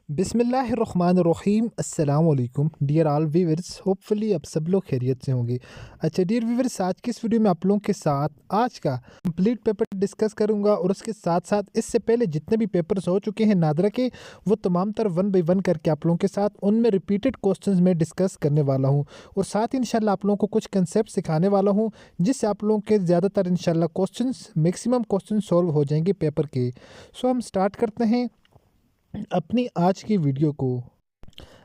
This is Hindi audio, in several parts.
बिस्मिल्लाहिर्रहमानिर्रहीम अस्सलाम वालेकुम डियर ऑल व्यूअर्स। होपफुली आप सब लोग खैरियत से होंगे। अच्छा डियर व्यूअर्स, आज की इस वीडियो में आप लोगों के साथ आज का कंप्लीट पेपर डिस्कस करूंगा और उसके साथ साथ इससे पहले जितने भी पेपर्स हो चुके हैं नादरा के, वो तमाम तर 1 बाय 1 करके आप लोगों के साथ उनमें रिपीटेड क्वेश्चंस में डिस्कस करने वाला हूँ और साथ ही इंशाल्लाह आप लोगों को कुछ कंसेप्ट सिखाने वाला हूँ जिससे आप लोगों के ज़्यादातर इंशाल्लाह क्वेश्चंस मैक्सिमम क्वेश्चन सॉल्व हो जाएंगे पेपर के। सो हम स्टार्ट करते हैं अपनी आज की वीडियो को।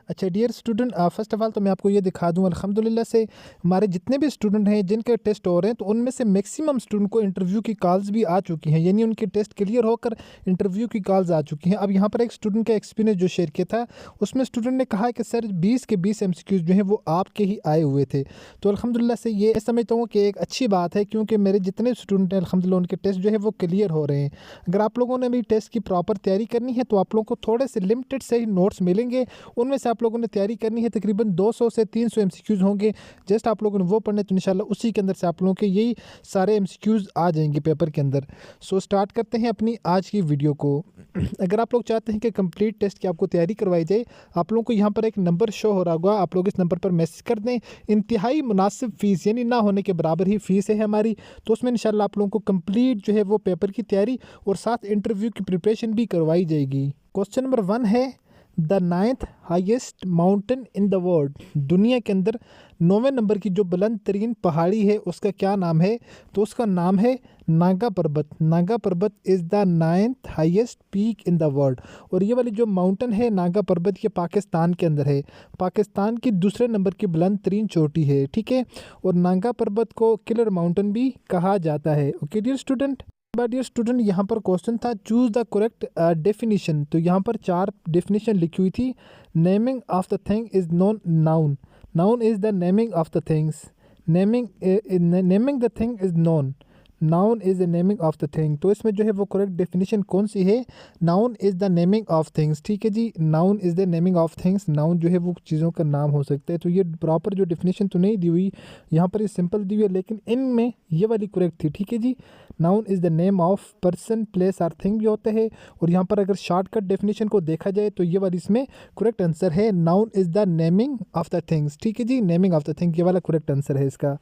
अच्छा dear student, first of all तो मैं आपको ये दिखा दूं अल्हम्दुलिल्लाह से हमारे जितने भी स्टूडेंट हैं जिनके टेस्ट हो रहे हैं तो उनमें से मैक्सिमम स्टूडेंट को इंटरव्यू की कॉल्स भी आ चुकी हैं, यानी उनके टेस्ट क्लियर होकर इंटरव्यू की कॉल्स आ चुकी हैं। अब यहाँ पर एक स्टूडेंट का एक्सपीरियंस जो शेयर किया था उसमें स्टूडेंट ने कहा कि सर 20 के 20 एमसीक्यूज जो हैं वो आपके ही आए हुए थे। तो अल्हम्दुलिल्लाह से ये समझता हूँ कि एक अच्छी बात है, क्योंकि मेरे जितने स्टूडेंट हैं अल्हम्दुलिल्लाह उनके टेस्ट जो है वो क्लियर हो रहे हैं। अगर आप लोगों ने भी टेस्ट की प्रॉपर तैयारी करनी है तो आप लोगों को थोड़े से लिमिटेड से ही नोट्स मिलेंगे, उनमें से आप लोगों ने तैयारी करनी है। तकरीबन 200 से 300 एमसीक्यूज होंगे, जस्ट आप लोगों ने वो पढ़ने तो इंशाल्लाह उसी के अंदर से आप लोगों के यही सारे एमसीक्यूज आ जाएंगे पेपर के अंदर। सो स्टार्ट करते हैं अपनी आज की वीडियो को। अगर आप लोग चाहते हैं कि कंप्लीट टेस्ट की आपको तैयारी करवाई जाए, आप लोगों को यहाँ पर एक नंबर शो हो रहा होगा, आप लोग इस नंबर पर मैसेज कर दें। इंतहाई मुनासिब फ़ीस यानी ना होने के बराबर ही फ़ीस है हमारी, तो उसमें इंशाल्लाह आप लोगों को कंप्लीट जो है वो पेपर की तैयारी और साथ इंटरव्यू की प्रिपरेशन भी करवाई जाएगी। क्वेश्चन नंबर 1 है the 9th highest mountain in the world. दुनिया के अंदर 9वें नंबर की जो बुलंद तरीन पहाड़ी है उसका क्या नाम है? तो उसका नाम है नागा पर्वत। नागा पर्वत is the 9th highest peak in the world. और ये वाली जो माउंटेन है नागा पर्वत, ये पाकिस्तान के अंदर है। पाकिस्तान की दूसरे नंबर की बुलंद तरीन चोटी है, ठीक है। और नागा पर्वत को किलर माउंटेन भी कहा जाता है। Okay dear student, dear student, यहाँ पर क्वेश्चन था चूज द करेक्ट डेफिनेशन। तो यहाँ पर 4 डेफिनेशन लिखी हुई थी। Naming of the thing is non noun. Noun is the naming of the things. Naming the thing is non. Noun is the naming of the thing. तो इसमें जो है वो करेक्ट डेफिनेशन कौन सी है? Noun is the naming of things, ठीक है जी। Noun is the naming of things. Noun जो है वो चीज़ों का नाम हो सकता है। तो ये प्रॉपर जो डेफिनेशन तो नहीं दी हुई यहाँ पर, ये सिंपल दी हुई है, लेकिन इनमें ये वाली करेक्ट थी, ठीक है जी। Noun is the name of person, place और थिंग भी होता है। और यहाँ पर अगर शॉर्टकट डेफिनेशन को देखा जाए तो ये वाली इसमें करेक्ट आंसर है। Noun is the naming of the things, ठीक है जी। नेमिंग ऑफ द थिंग ये वाला करेक्ट आंसर है इसका।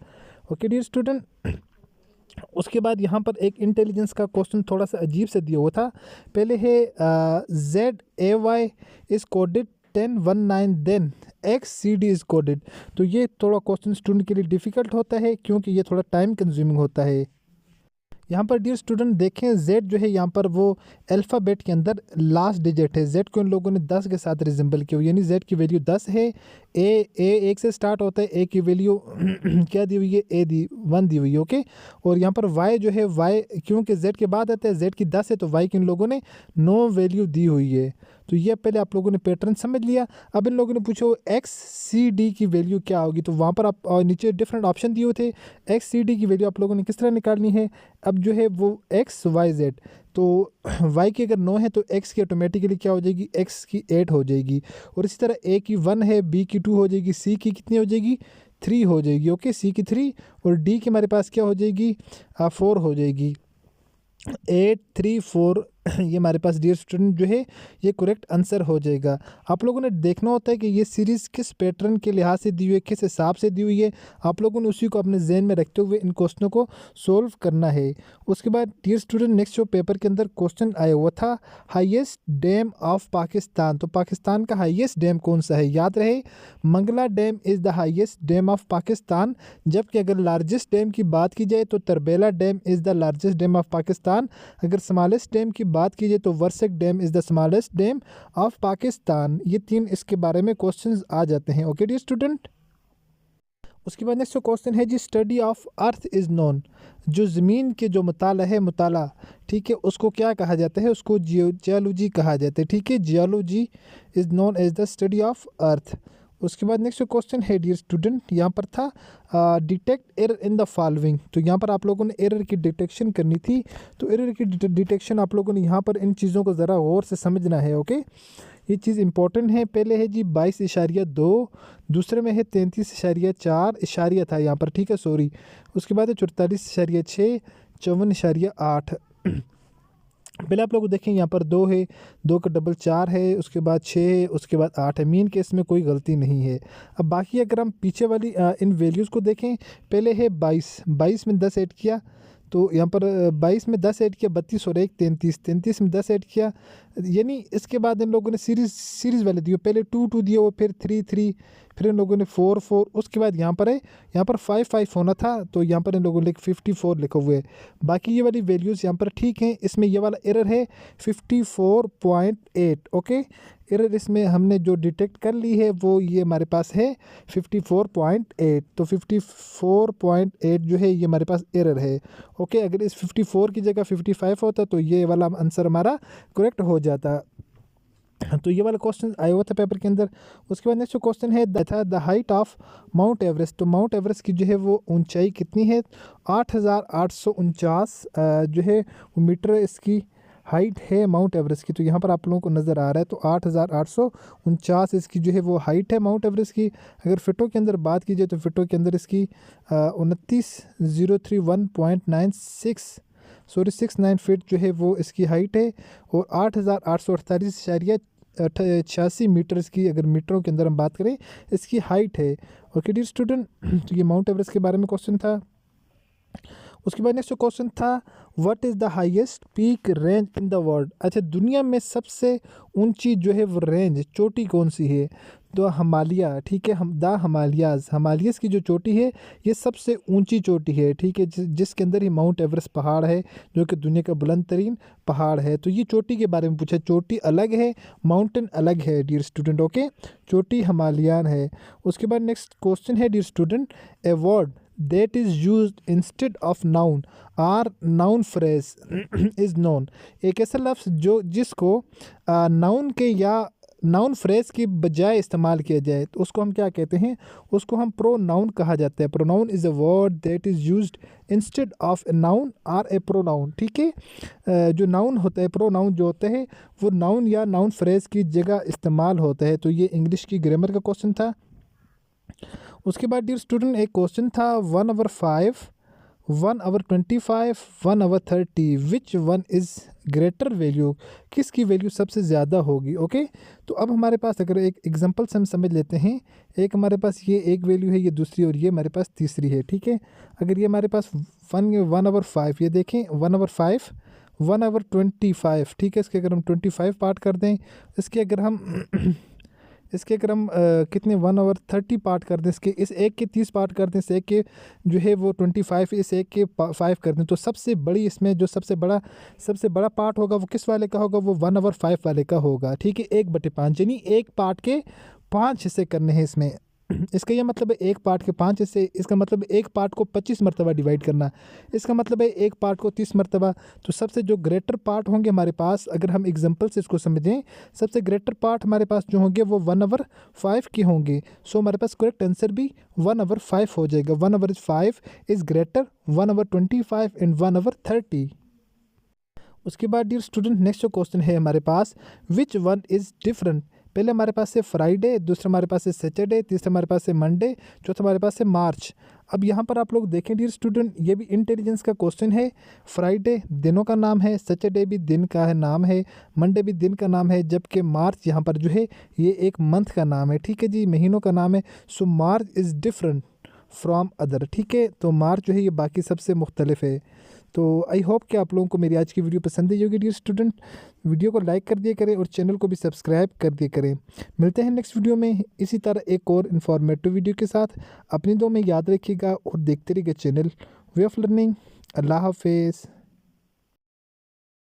ओके डियर स्टूडेंट, उसके बाद यहाँ पर एक इंटेलिजेंस का क्वेश्चन थोड़ा सा अजीब से दिया हुआ था। पहले है ZAY is coded 1019 then XCD is coded. तो ये थोड़ा क्वेश्चन स्टूडेंट के लिए डिफ़िकल्ट होता है क्योंकि ये थोड़ा टाइम कंज्यूमिंग होता है। यहाँ पर डियर स्टूडेंट देखें, Z जो है यहाँ पर वो अल्फ़ाबेट के अंदर लास्ट डिजिट है। Z को इन लोगों ने 10 के साथ रिजेंबल किया, यानी Z की वैल्यू 10 है। ए 1 से स्टार्ट होता है, ए की वैल्यू क्या दी हुई है? 1 दी हुई है, ओके। और यहाँ पर Y जो है, Y क्योंकि Z के बाद आता है, Z की 10 है तो Y की इन लोगों ने 9 वैल्यू दी हुई है। तो ये पहले आप लोगों ने पैटर्न समझ लिया। अब इन लोगों ने पूछो XCD की वैल्यू क्या होगी, तो वहाँ पर आप नीचे डिफरेंट ऑप्शन दिए हुए थे। XCD की वैल्यू आप लोगों ने किस तरह निकालनी है? अब जो है वो XYZ, तो Y की अगर 9 है तो X की ऑटोमेटिकली क्या हो जाएगी? X की 8 हो जाएगी। और इसी तरह A की 1 है, B की 2 हो जाएगी, C की कितनी हो जाएगी? 3 हो जाएगी, ओके। C की 3 और D की हमारे पास क्या हो जाएगी? 4 हो जाएगी। 8 3 4 ये हमारे पास डियर स्टूडेंट जो है ये करेक्ट आंसर हो जाएगा। आप लोगों ने देखना होता है कि ये सीरीज़ किस पैटर्न के लिहाज से दी हुई है, किस हिसाब से दी हुई है। आप लोगों ने उसी को अपने जहन में रखते हुए इन क्वेश्चनों को सोल्व करना है। उसके बाद डियर स्टूडेंट नेक्स्ट जो पेपर के अंदर क्वेश्चन आया हुआ था हाईएस्ट डैम ऑफ पाकिस्तान। तो पाकिस्तान का हाईएस्ट डैम कौन सा है? याद रहे Mangla dam is the highest dam of Pakistan, जबकि अगर लार्जेस्ट डैम की बात की जाए तो Tarbela dam is the largest dam of Pakistan. अगर स्मॉलेस्ट डैम की बात की जाए तो Warsak dam is the smallest dam of Pakistan. ये 3 इसके बारे में क्वेश्चंस आ जाते हैं, ओके डियर स्टूडेंट। उसके बाद नेक्स्ट क्वेश्चन है जी study of earth is known. जो ज़मीन के जो मुताला है, मुताला, ठीक है, उसको क्या कहा जाता है? उसको जियोलॉजी कहा जाता है, ठीक है। Geology is known as the study of earth. उसके बाद नेक्स्ट क्वेश्चन है डियर स्टूडेंट, यहाँ पर था detect error in the following. तो यहाँ पर आप लोगों ने एरर की डिटेक्शन करनी थी। तो एरर की डिटेक्शन आप लोगों ने यहाँ पर इन चीज़ों को ज़रा गौर से समझना है, ओके। ये चीज़ इंपॉर्टेंट है। पहले है जी 22.2, दूसरे में है 33.4 इशारिया था यहाँ पर, ठीक है, सॉरी। उसके बाद है 44.6, 54.8। पहले आप लोग देखें यहाँ पर 2 है, 2 का डबल 4 है, उसके बाद 6 है, उसके बाद 8 है। मीन केस में कोई गलती नहीं है। अब बाकी अगर हम पीछे वाली इन वैल्यूज़ को देखें, पहले है 22, 22 में 10 ऐड किया तो यहाँ पर 22 में 10 ऐड किया 32 और 1 33, 33 में 10 ऐड किया, यानी इसके बाद इन लोगों ने सीरीज़ वाले दिए, पहले 2 2 दिए, वो फिर 3 3, फिर इन लोगों ने 4 4, उसके बाद यहाँ पर है, यहाँ पर 5 5 होना था तो यहाँ पर इन लोगों ने 54 लिखे हुए है। बाकी ये वाली वैल्यूज़ यहाँ पर ठीक हैं। इसमें ये वाला एरर है 54.8। ओके, एरर इसमें हमने जो डिटेक्ट कर ली है वो ये हमारे पास है 54.8। तो 54.8 जो है ये हमारे पास एरर है। ओके, अगर इस 54 की जगह 55 होता तो ये वाला आंसर हमारा करेक्ट हो जाता। तो ये वाला क्वेश्चन आया हुआ था पेपर के अंदर। उसके बाद नेक्स्ट क्वेश्चन है the height of mount Everest. तो माउंट एवरेस्ट की जो है वो ऊंचाई कितनी है? 8849 जो है वो मीटर इसकी हाइट है माउंट एवरेस्ट की। तो यहाँ पर आप लोगों को नज़र आ रहा है, तो 8849 इसकी जो है वो हाइट है माउंट एवरेस्ट की। अगर फिटों के अंदर बात कीजिए तो फिटों के अंदर इसकी 69 फीट जो है वो इसकी हाइट है, और 8848.86 मीटर्स की, अगर मीटरों के अंदर हम बात करें, इसकी हाइट है। ओके डियर स्टूडेंट, तो ये माउंट एवरेस्ट के बारे में क्वेश्चन था। उसके बाद नेक्स्ट क्वेश्चन था what is the highest peak range in the world. अच्छा, दुनिया में सबसे ऊंची जो है वो रेंज चोटी कौन सी है? तो हिमालय, ठीक है, हम द हिमालयस की जो चोटी है ये सबसे ऊंची चोटी है, ठीक है, जिसके अंदर ही माउंट एवरेस्ट पहाड़ है जो कि दुनिया का बुलंद तरीन पहाड़ है। तो ये चोटी के बारे में पूछा, चोटी अलग है, माउंटेन अलग है डियर स्टूडेंट। ओके, चोटी हिमालयन है। उसके बाद नेक्स्ट क्वेश्चन है dear student, a word that is used instead of noun or noun phrase is known। एक ऐसा लफ्ज़ जो जिसको नाउन के या नाउन फ्रेज की बजाय इस्तेमाल किया जाए तो उसको हम क्या कहते हैं? उसको हम प्रोनाउन कहा जाता है। Pronoun is a word that is used instead of a noun और ए प्रोनाउन, ठीक है। जो नाउन होता है, प्रोनाउन जो होता है वो नाउन या नाउन फ्रेज की जगह इस्तेमाल होता है। तो ये इंग्लिश की ग्रामर का क्वेश्चन था। उसके बाद डियर स्टूडेंट एक क्वेश्चन था 1 over 5, 1 over 25, 1 over 30, which one is greater value? किसकी वैल्यू सबसे ज़्यादा होगी? ओके, तो अब हमारे पास अगर एक एग्जांपल से हम समझ लेते हैं, एक हमारे पास ये एक वैल्यू है, ये दूसरी, और ये हमारे पास तीसरी है, ठीक है। अगर ये हमारे पास 1 over 5, ये देखें 1 over 5, 1 over 25, ठीक है। इसके अगर हम 25 पार्ट कर दें, इसके अगर हम कितने 1 over 30 पार्ट कर दें, इसके इस एक के 30 पार्ट कर दें, इस एक के जो है वो 25, इस एक के 5 कर दें, तो सबसे बड़ी इसमें जो सबसे बड़ा पार्ट होगा वो किस वाले का होगा? वो 1 over 5 वाले का होगा, ठीक है। 1/5, यानी एक पार्ट के 5 हिस्से करने हैं इसमें। इसका यह मतलब है एक पार्ट के 5 हिस्से, इसका मतलब एक पार्ट को 25 मरतबा डिवाइड करना, इसका मतलब है एक पार्ट को 30 मरतबा। तो सबसे जो ग्रेटर पार्ट होंगे हमारे पास, अगर हम एग्जांपल से इसको समझें, सबसे ग्रेटर पार्ट हमारे पास जो होंगे वो 1 over 5 के होंगे। सो हमारे पास करेक्ट आंसर भी 1 over 5 हो जाएगा। 1 over 5 is greater 1 over 25 and 1 over 30। उसके बाद डियर स्टूडेंट नेक्स्ट जो क्वेश्चन है हमारे पास, विच वन इज़ डिफरेंट। पहले हमारे पास है फ्राइडे, दूसरा हमारे पास है सैटरडे, तीसरा हमारे पास है मंडे, चौथा हमारे पास है मार्च। अब यहाँ पर आप लोग देखें डियर स्टूडेंट, ये भी इंटेलिजेंस का क्वेश्चन है। फ्राइडे दिनों का नाम है, सैटरडे भी दिन का है नाम है, मंडे भी दिन का नाम है, जबकि मार्च यहाँ पर जो है ये एक मंथ का नाम है, ठीक है जी, महीनों का नाम है। सो मार्च इज़ डिफरेंट फ्रॉम अदर, ठीक है। तो मार्च जो है ये बाकी सबसे मुख्तलिफ है। तो आई होप कि आप लोगों को मेरी आज की वीडियो पसंद आई होगी डियर स्टूडेंट। वीडियो को लाइक कर दिया करें और चैनल को भी सब्सक्राइब कर दिया करें। मिलते हैं नेक्स्ट वीडियो में इसी तरह एक और इन्फॉर्मेटिव वीडियो के साथ। अपनी दुआ में याद रखिएगा और देखते रहिएगा चैनल वे ऑफ लर्निंग। अल्लाह हाफिज़।